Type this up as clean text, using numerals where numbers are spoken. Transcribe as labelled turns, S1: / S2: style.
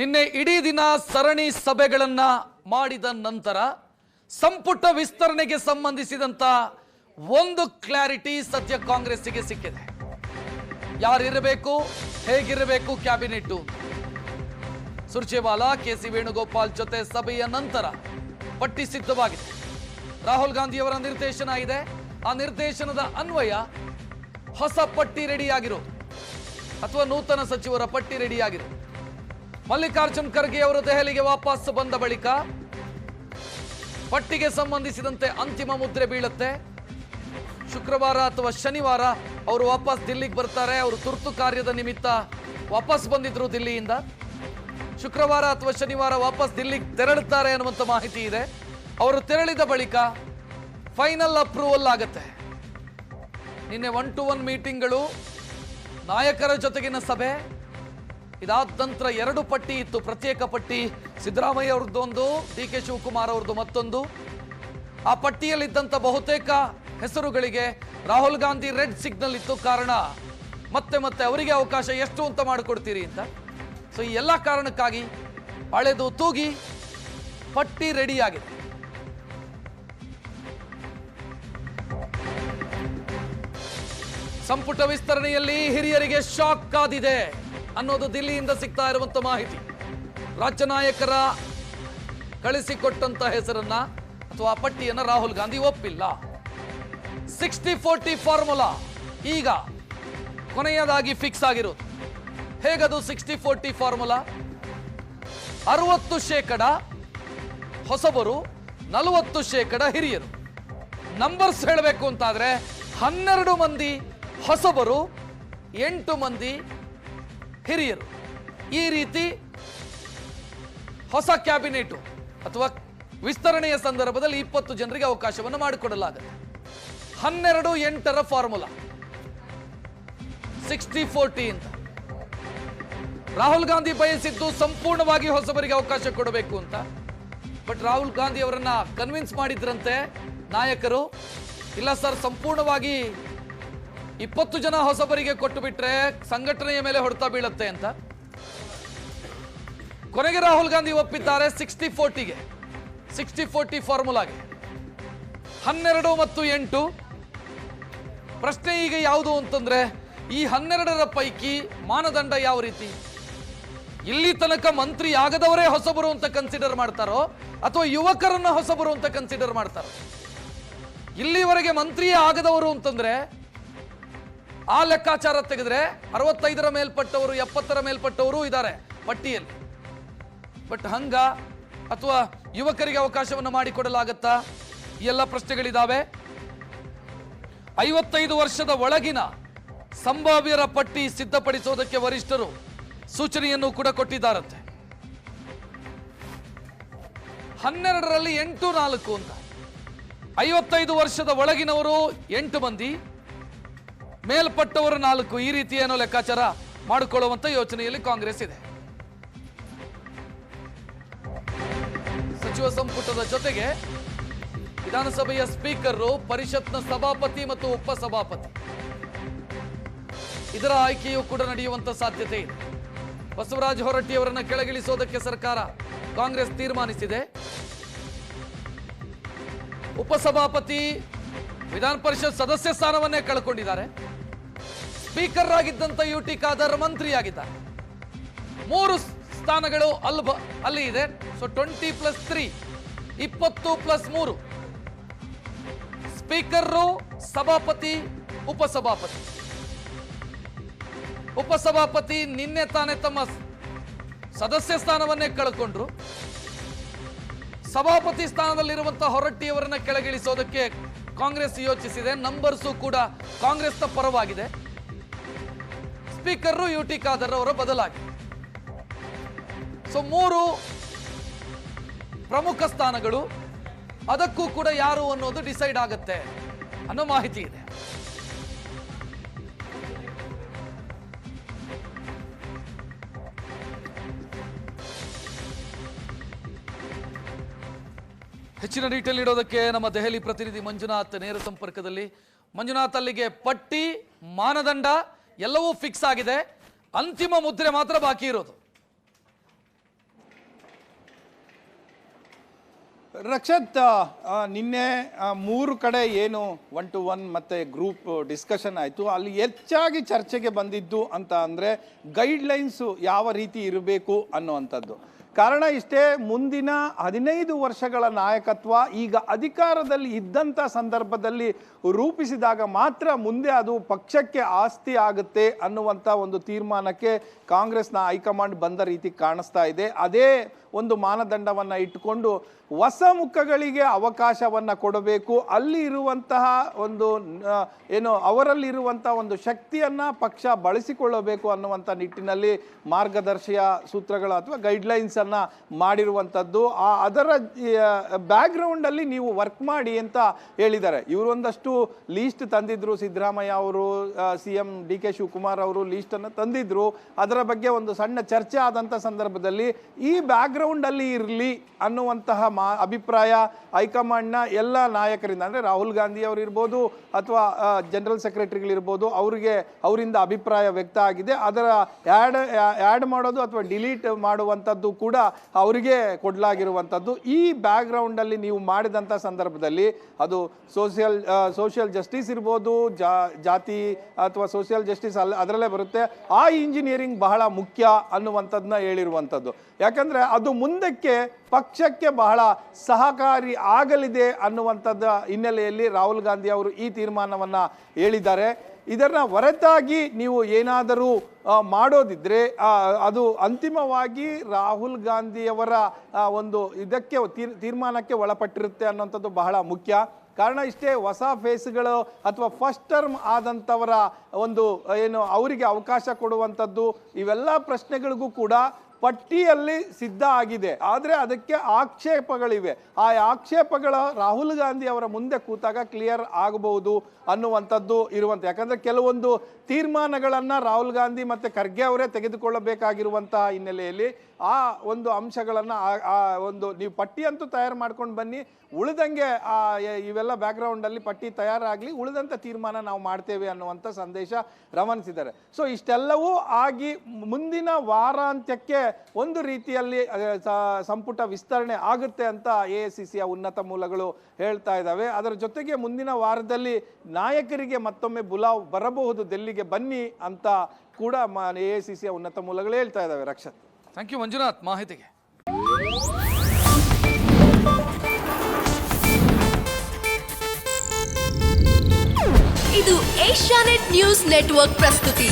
S1: ನಿನ್ನೆ ಇಡೀ ದಿನ ಸರಣಿ ಸಭೆಗಳನ್ನು ಮಾಡಿದ ನಂತರ ಸಂಪುಟ ವಿಸ್ತರಣೆಗೆ ಸಂಬಂಧಿಸಿದಂತ ಒಂದು ಕ್ಲಾರಿಟಿ ಸದ್ಯ ಕಾಂಗ್ರೆಸ್ಸಿಗೆ ಸಿಕ್ಕಿದೆ. ಯಾರಿರಬೇಕು, ಹೇಗಿರಬೇಕು ಕ್ಯಾಬಿನೆಟ್. ಸುರ್ಜೇವಾಲಾ, ಕೆಸಿ ವೇಣುಗೋಪಾಲ್ ಜೊತೆ ಸಭೆಯ ನಂತರ ಪಟ್ಟಿ ಸಿದ್ಧವಾಗಿದೆ. ರಾಹುಲ್ ಗಾಂಧಿಯವರ ನಿರ್ದೇಶನ ಇದೆ. ಆ ನಿರ್ದೇಶನದ ಅನ್ವಯ ಹೊಸ ಪಟ್ಟಿ ರೆಡಿಯಾಗಿರೋದು ಅಥವಾ ನೂತನ ಸಚಿವರ ಪಟ್ಟಿ ರೆಡಿಯಾಗಿರೋದು. ಮಲ್ಲಿಕಾರ್ಜುನ್ ಖರ್ಗೆ ಅವರು ದೆಹಲಿಗೆ ವಾಪಸ್ ಬಂದ ಬಳಿಕ ಪಟ್ಟಿಗೆ ಸಂಬಂಧಿಸಿದಂತೆ ಅಂತಿಮ ಮುದ್ರೆ ಬೀಳುತ್ತೆ. ಶುಕ್ರವಾರ ಅಥವಾ ಶನಿವಾರ ಅವರು ವಾಪಸ್ ದಿಲ್ಲಿಗೆ ಬರ್ತಾರೆ. ಅವರು ತುರ್ತು ಕಾರ್ಯದ ನಿಮಿತ್ತ ವಾಪಸ್ ಬಂದಿದ್ರು ದಿಲ್ಲಿಯಿಂದ. ಶುಕ್ರವಾರ ಅಥವಾ ಶನಿವಾರ ವಾಪಸ್ ದಿಲ್ಲಿಗೆ ತೆರಳುತ್ತಾರೆ ಅನ್ನುವಂಥ ಮಾಹಿತಿ ಇದೆ. ಅವರು ತೆರಳಿದ ಬಳಿಕ ಫೈನಲ್ ಅಪ್ರೂವಲ್ ಆಗುತ್ತೆ. ನಿನ್ನೆ 1-to-1 ಮೀಟಿಂಗ್ಗಳು, ನಾಯಕರ ಜೊತೆಗಿನ ಸಭೆ, ಇದಾದ ನಂತರ 2 ಪಟ್ಟಿ ಇತ್ತು. ಪ್ರತ್ಯೇಕ ಪಟ್ಟಿ, ಸಿದ್ದರಾಮಯ್ಯ ಅವ್ರದ್ದೊಂದು, ಡಿ ಕೆ ಶಿವಕುಮಾರ್ ಅವ್ರದ್ದು ಮತ್ತೊಂದು. ಆ ಪಟ್ಟಿಯಲ್ಲಿದ್ದಂಥ ಬಹುತೇಕ ಹೆಸರುಗಳಿಗೆ ರಾಹುಲ್ ಗಾಂಧಿ ರೆಡ್ ಸಿಗ್ನಲ್ ಇತ್ತು. ಕಾರಣ ಮತ್ತೆ ಮತ್ತೆ ಅವರಿಗೆ ಅವಕಾಶ ಎಷ್ಟು ಅಂತ ಮಾಡಿಕೊಡ್ತೀರಿ ಅಂತ. ಸೊ ಈ ಎಲ್ಲ ಕಾರಣಕ್ಕಾಗಿ ಹಳೆದು ತೂಗಿ ಪಟ್ಟಿ ರೆಡಿಯಾಗಿದೆ. ಸಂಪುಟ ವಿಸ್ತರಣೆಯಲ್ಲಿ ಹಿರಿಯರಿಗೆ ಶಾಕ್ ಕಾದಿದೆ ಅನ್ನೋದು ದಿಲ್ಲಿಯಿಂದ ಸಿಗ್ತಾ ಇರುವಂತ ಮಾಹಿತಿ. ರಾಜ್ಯ ನಾಯಕರ ಕಳಿಸಿಕೊಟ್ಟಂತ ಹೆಸರನ್ನ ಅಥವಾ ಪಟ್ಟಿಯನ್ನ ರಾಹುಲ್ ಗಾಂಧಿ ಒಪ್ಪಿಲ್ಲ. 60-40 ಫಾರ್ಮುಲಾ ಈಗ ಕೊನೆಯದಾಗಿ ಫಿಕ್ಸ್ ಆಗಿರೋದು. ಹೇಗದು 60-40 ಫಾರ್ಮುಲಾ? 60% ಹೊಸಬರು, 40% ಹಿರಿಯರು. ನಂಬರ್ಸ್ ಹೇಳಬೇಕು ಅಂತಾದ್ರೆ 12 ಮಂದಿ ಹೊಸಬರು, 8 ಮಂದಿ ಹಿರಿಯರು. ಈ ರೀತಿ ಹೊಸ ಕ್ಯಾಬಿನೆಟ್ ಅಥವಾ ವಿಸ್ತರಣೆಯ ಸಂದರ್ಭದಲ್ಲಿ 20 ಜನರಿಗೆ ಅವಕಾಶವನ್ನು ಮಾಡಿಕೊಡಲಾಗುತ್ತೆ. 12-8 ಫಾರ್ಮುಲಾ 60-40 ಅಂತ. ರಾಹುಲ್ ಗಾಂಧಿ ಬಯಸಿದ್ದು ಸಂಪೂರ್ಣವಾಗಿ ಹೊಸಬರಿಗೆ ಅವಕಾಶ ಕೊಡಬೇಕು ಅಂತ. ಬಟ್ ರಾಹುಲ್ ಗಾಂಧಿ ಅವರನ್ನ ಕನ್ವಿನ್ಸ್ ಮಾಡಿದ್ರಂತೆ ನಾಯಕರು. ಇಲ್ಲ ಸರ್, ಸಂಪೂರ್ಣವಾಗಿ 20 ಜನ ಹೊಸಬರಿಗೆ ಕೊಟ್ಟು ಬಿಟ್ರೆ ಸಂಘಟನೆಯ ಮೇಲೆ ಹೊಡೆತ ಬೀಳುತ್ತೆ ಅಂತ. ಕೊನೆಗೆ ರಾಹುಲ್ ಗಾಂಧಿ ಒಪ್ಪಿದ್ದಾರೆ 60-40ಗೆ, 60-40 ಫಾರ್ಮುಲಾಗೆ. 12 ಮತ್ತು 8. ಪ್ರಶ್ನೆ ಈಗ ಯಾವುದು ಅಂತಂದ್ರೆ, ಈ 12ರ ಪೈಕಿ ಮಾನದಂಡ ಯಾವ ರೀತಿ? ಇಲ್ಲಿ ತನಕ ಮಂತ್ರಿ ಆಗದವರೇ ಹೊಸಬರು ಅಂತ ಕನ್ಸಿಡರ್ ಮಾಡ್ತಾರೋ ಅಥವಾ ಯುವಕರನ್ನ ಹೊಸಬರು ಅಂತ ಕನ್ಸಿಡರ್ ಮಾಡ್ತಾರೋ? ಇಲ್ಲಿವರೆಗೆ ಮಂತ್ರಿಯೇ ಆಗದವರು ಅಂತಂದ್ರೆ ಆ ಲೆಕ್ಕಾಚಾರ ತೆಗೆದ್ರೆ 65ರ ಮೇಲ್ಪಟ್ಟವರು, 70ರ ಮೇಲ್ಪಟ್ಟವರು ಇದ್ದಾರೆ ಪಟ್ಟಿಯಲ್ಲಿ. ಬಟ್ ಹಂಗ ಅಥವಾ ಯುವಕರಿಗೆ ಅವಕಾಶವನ್ನು ಮಾಡಿಕೊಡಲಾಗತ್ತಾ? ಈ ಎಲ್ಲ ಪ್ರಶ್ನೆಗಳಿದಾವೆ. 55 ವರ್ಷದ ಒಳಗಿನ ಸಂಭಾವ್ಯರ ಪಟ್ಟಿ ಸಿದ್ಧಪಡಿಸೋದಕ್ಕೆ ವರಿಷ್ಠರು ಸೂಚನೆಯನ್ನು ಕೂಡ ಕೊಟ್ಟಿದ್ದಾರಂತೆ. 12ರಲ್ಲಿ 8-4 ಅಂತ. 55 ವರ್ಷದ ಒಳಗಿನವರು 8 ಮಂದಿ, ಮೇಲ್ಪಟ್ಟವರು 4. ಈ ರೀತಿ ಏನೋ ಲೆಕ್ಕಾಚಾರ ಮಾಡಿಕೊಳ್ಳುವಂತ ಯೋಚನೆಯಲ್ಲಿ ಕಾಂಗ್ರೆಸ್ ಇದೆ. ಸಚಿವ ಸಂಪುಟದ ಜೊತೆಗೆ ವಿಧಾನಸಭೆಯ ಸ್ಪೀಕರ್, ಪರಿಷತ್ನ ಸಭಾಪತಿ ಮತ್ತು ಉಪಸಭಾಪತಿ, ಇದರ ಆಯ್ಕೆಯೂ ಕೂಡ ನಡೆಯುವಂತ ಸಾಧ್ಯತೆ ಇದೆ. ಬಸವರಾಜ ಹೊರಟ್ಟಿ ಅವರನ್ನ ಕೆಳಗಿಳಿಸೋದಕ್ಕೆ ಸರ್ಕಾರ, ಕಾಂಗ್ರೆಸ್ ತೀರ್ಮಾನಿಸಿದೆ. ಉಪಸಭಾಪತಿ ವಿಧಾನ ಪರಿಷತ್ ಸದಸ್ಯ ಸ್ಥಾನವನ್ನೇ ಕಳ್ಕೊಂಡಿದ್ದಾರೆ. ಸ್ಪೀಕರ್ ಆಗಿದ್ದಂತ UT ಖಾದರ್ ಮಂತ್ರಿಯಾಗಿದ್ದಾರೆ. 3 ಸ್ಥಾನಗಳು ಅಲ್ಲಿ ಇದೆ. ಸೊ 20+3, 20+3. ಸ್ಪೀಕರ್, ಸಭಾಪತಿ, ಉಪಸಭಾಪತಿ. ಉಪಸಭಾಪತಿ ನಿನ್ನೆ ತಾನೇ ತಮ್ಮ ಸದಸ್ಯ ಸ್ಥಾನವನ್ನೇ ಕಳ್ಕೊಂಡ್ರು. ಸಭಾಪತಿ ಸ್ಥಾನದಲ್ಲಿರುವಂತಹ ಹೊರಟ್ಟಿಯವರನ್ನ ಕೆಳಗಿಳಿಸೋದಕ್ಕೆ ಕಾಂಗ್ರೆಸ್ ಯೋಚಿಸಿದೆ. ನಂಬರ್ಸು ಕೂಡ ಕಾಂಗ್ರೆಸ್ನ ಪರವಾಗಿದೆ. ಸ್ಪೀಕರ್ UT ಖಾದರ್ ಅವರ ಬದಲಾಗಿ. ಸೊ 3 ಪ್ರಮುಖ ಸ್ಥಾನಗಳು, ಅದಕ್ಕೂ ಕೂಡ ಯಾರು ಅನ್ನೋದು ಡಿಸೈಡ್ ಆಗುತ್ತೆ ಅನ್ನೋ ಮಾಹಿತಿ ಇದೆ. ಹೆಚ್ಚಿನ ಡೀಟೇಲ್ ನೀಡೋದಕ್ಕೆ ನಮ್ಮ ದೆಹಲಿ ಪ್ರತಿನಿಧಿ ಮಂಜುನಾಥ್ ನೇರ ಸಂಪರ್ಕದಲ್ಲಿ. ಮಂಜುನಾಥ್, ಅಲ್ಲಿಗೆ ಪಟ್ಟಿ, ಮಾನದಂಡ ಎಲ್ಲವೂ ಫಿಕ್ಸ್ ಆಗಿದೆ, ಅಂತಿಮ ಮುದ್ರೆ ಮಾತ್ರ ಬಾಕಿ ಇರೋದು.
S2: ರಕ್ಷತ್, ನಿನ್ನೆ 3 ಕಡೆ ಏನು 1-to-1 ಮತ್ತು ಗ್ರೂಪ್ ಡಿಸ್ಕಷನ್ ಆಯಿತು. ಅಲ್ಲಿ ಹೆಚ್ಚಾಗಿ ಚರ್ಚೆಗೆ ಬಂದಿದ್ದು ಅಂತ ಅಂದರೆ ಗೈಡ್ಲೈನ್ಸು ಯಾವ ರೀತಿ ಇರಬೇಕು ಅನ್ನುವಂಥದ್ದು. ಕಾರಣ ಇಷ್ಟೇ, ಮುಂದಿನ 15 ವರ್ಷಗಳ ನಾಯಕತ್ವ ಈಗ ಅಧಿಕಾರದಲ್ಲಿ ಇದ್ದಂಥ ಸಂದರ್ಭದಲ್ಲಿ ರೂಪಿಸಿದಾಗ ಮಾತ್ರ ಮುಂದೆ ಅದು ಪಕ್ಷಕ್ಕೆ ಆಸ್ತಿ ಆಗುತ್ತೆ ಅನ್ನುವಂಥ ಒಂದು ತೀರ್ಮಾನಕ್ಕೆ ಕಾಂಗ್ರೆಸ್ನ ಹೈಕಮಾಂಡ್ ಬಂದ ರೀತಿ ಕಾಣಿಸ್ತಾ ಇದೆ. ಅದೇ ಒಂದು ಮಾನದಂಡವನ್ನು ಇಟ್ಟುಕೊಂಡು ಹೊಸ ಮುಖಗಳಿಗೆ ಅವಕಾಶವನ್ನು ಕೊಡಬೇಕು. ಅಲ್ಲಿ ಇರುವಂತಹ ಒಂದು ಅವರಲ್ಲಿರುವಂಥ ಒಂದು ಶಕ್ತಿಯನ್ನು ಪಕ್ಷ ಬಳಸಿಕೊಳ್ಳಬೇಕು ಅನ್ನುವಂಥ ನಿಟ್ಟಿನಲ್ಲಿ ಮಾರ್ಗದರ್ಶಿಯ ಸೂತ್ರಗಳು ಅಥವಾ ಗೈಡ್ಲೈನ್ಸನ್ನು ಮಾಡಿರುವಂಥದ್ದು. ಅದರ ಬ್ಯಾಕ್ಗ್ರೌಂಡಲ್ಲಿ ನೀವು ವರ್ಕ್ ಮಾಡಿ ಅಂತ ಹೇಳಿದ್ದಾರೆ. ಇವರು ಒಂದಷ್ಟು ಲೀಸ್ಟ್ ತಂದಿದ್ರು, ಸಿದ್ದರಾಮಯ್ಯ ಅವರು, CM DK ಶಿವಕುಮಾರ್ ಅವರು ಲೀಸ್ಟನ್ನು ತಂದಿದ್ರು. ಅದರ ಬಗ್ಗೆ ಒಂದು ಸಣ್ಣ ಚರ್ಚೆ ಆದಂಥ ಸಂದರ್ಭದಲ್ಲಿ ಈ ಬ್ಯಾಕ್ಗ್ರೌಂಡಲ್ಲಿ ಇರಲಿ ಅನ್ನುವಂತಹ ಅಭಿಪ್ರಾಯ ಹೈಕಮಾಂಡ್ನ ಎಲ್ಲ ನಾಯಕರಿಂದ, ಅಂದರೆ ರಾಹುಲ್ ಗಾಂಧಿ ಅವರು ಇರ್ಬೋದು ಅಥವಾ ಜನರಲ್ ಸೆಕ್ರೆಟರಿಗಳಿರ್ಬೋದು, ಅವರಿಂದ ಅಭಿಪ್ರಾಯ ವ್ಯಕ್ತ ಆಗಿದೆ. ಅದರ ಆ್ಯಡ್ ಮಾಡೋದು ಅಥವಾ ಡಿಲೀಟ್ ಮಾಡುವಂಥದ್ದು ಕೂಡ ಅವರಿಗೆ ಕೊಡಲಾಗಿರುವಂಥದ್ದು. ಈ ಬ್ಯಾಕ್ಗ್ರೌಂಡಲ್ಲಿ ನೀವು ಮಾಡಿದಂಥ ಸಂದರ್ಭದಲ್ಲಿ ಅದು ಸೋಷಿಯಲ್ ಜಸ್ಟಿಸ್ ಇರ್ಬೋದು, ಜಾತಿ ಅಥವಾ ಸೋಷಿಯಲ್ ಜಸ್ಟಿಸ್ ಅದರಲ್ಲೇ ಬರುತ್ತೆ. ಆ ಇಂಜಿನಿಯರಿಂಗ್ ಬಹಳ ಮುಖ್ಯ ಅನ್ನುವಂಥದ್ದನ್ನ ಹೇಳಿರುವಂಥದ್ದು. ಯಾಕಂದರೆ ಅದು ಮುಂದಕ್ಕೆ ಪಕ್ಷಕ್ಕೆ ಬಹಳ ಸಹಕಾರಿ ಆಗಲಿದೆ ಅನ್ನುವಂಥದ್ದು ಹಿನ್ನೆಲೆಯಲ್ಲಿ ರಾಹುಲ್ ಗಾಂಧಿ ಅವರು ಈ ತೀರ್ಮಾನವನ್ನು ಹೇಳಿದ್ದಾರೆ. ಇದನ್ನು ಹೊರತಾಗಿ ನೀವು ಏನಾದರೂ ಮಾಡೋದಿದ್ರೆ ಅದು ಅಂತಿಮವಾಗಿ ರಾಹುಲ್ ಗಾಂಧಿಯವರ ಒಂದು ತೀರ್ಮಾನಕ್ಕೆ ಒಳಪಟ್ಟಿರುತ್ತೆ ಅನ್ನೋಂಥದ್ದು ಬಹಳ ಮುಖ್ಯ. ಕಾರಣ ಇಷ್ಟೇ, ಹೊಸ ಫೇಸ್ಗಳು ಅಥವಾ ಫಸ್ಟ್ ಟರ್ಮ್ ಆದಂಥವರ ಒಂದು ಅವರಿಗೆ ಅವಕಾಶ ಕೊಡುವಂಥದ್ದು, ಇವೆಲ್ಲ ಪ್ರಶ್ನೆಗಳಿಗೂ ಕೂಡ ಪಟ್ಟಿಯಲ್ಲಿ ಸಿದ್ಧ ಆಗಿದೆ. ಆದರೆ ಅದಕ್ಕೆ ಆಕ್ಷೇಪಗಳಿವೆ. ಆ ಆಕ್ಷೇಪಗಳ ರಾಹುಲ್ ಗಾಂಧಿ ಅವರ ಮುಂದೆ ಕೂತಾಗ ಕ್ಲಿಯರ್ ಆಗಬಹುದು ಅನ್ನುವಂಥದ್ದು ಇರುವಂಥ. ಯಾಕಂದರೆ ಕೆಲವೊಂದು ತೀರ್ಮಾನಗಳನ್ನು ರಾಹುಲ್ ಗಾಂಧಿ ಮತ್ತು ಖರ್ಗೆ ಅವರೇ ತೆಗೆದುಕೊಳ್ಳಬೇಕಾಗಿರುವಂಥ ಹಿನ್ನೆಲೆಯಲ್ಲಿ ಆ ಒಂದು ಅಂಶಗಳನ್ನು ನೀವು ಪಟ್ಟಿಯಂತೂ ತಯಾರು ಮಾಡ್ಕೊಂಡು ಬನ್ನಿ, ಉಳಿದಂಗೆ ಇವೆಲ್ಲ ಬ್ಯಾಕ್ಗ್ರೌಂಡಲ್ಲಿ ಪಟ್ಟಿ ತಯಾರಾಗಲಿ, ಉಳಿದಂಥ ತೀರ್ಮಾನ ನಾವು ಮಾಡ್ತೇವೆ ಅನ್ನುವಂಥ ಸಂದೇಶ ರವಾನಿಸಿದ್ದಾರೆ. ಸೊ ಇಷ್ಟೆಲ್ಲವೂ ಆಗಿ ಮುಂದಿನ ವಾರಾಂತ್ಯಕ್ಕೆ ಒಂದು ರೀತಿಯಲ್ಲಿ ಸಂಪುಟ ವಿಸ್ತರಣೆ ಆಗುತ್ತೆ ಅಂತ AICCಯ ಉನ್ನತ ಮೂಲಗಳು ಹೇಳ್ತಾ ಇದ್ದಾವೆ. ಅದರ ಜೊತೆಗೆ ಮುಂದಿನ ವಾರದಲ್ಲಿ ನಾಯಕರಿಗೆ ಮತ್ತೊಮ್ಮೆ ಬುಲಾವ್ ಬರಬಹುದು, ಡೆಲ್ಲಿಗೆ ಬನ್ನಿ ಅಂತ ಕೂಡ AICCಯ ಉನ್ನತ ಮೂಲಗಳು ಹೇಳ್ತಾ ಇದ್ದಾವೆ. ರಕ್ಷತ್,
S1: ಥ್ಯಾಂಕ್ ಯು ಮಂಜುನಾಥ್ ಮಾಹಿತಿಗೆ.
S3: ಇದು ಏಷ್ಯಾನೆಟ್ ನ್ಯೂಸ್ ನೆಟ್ವರ್ಕ್ ಪ್ರಸ್ತುತಿ.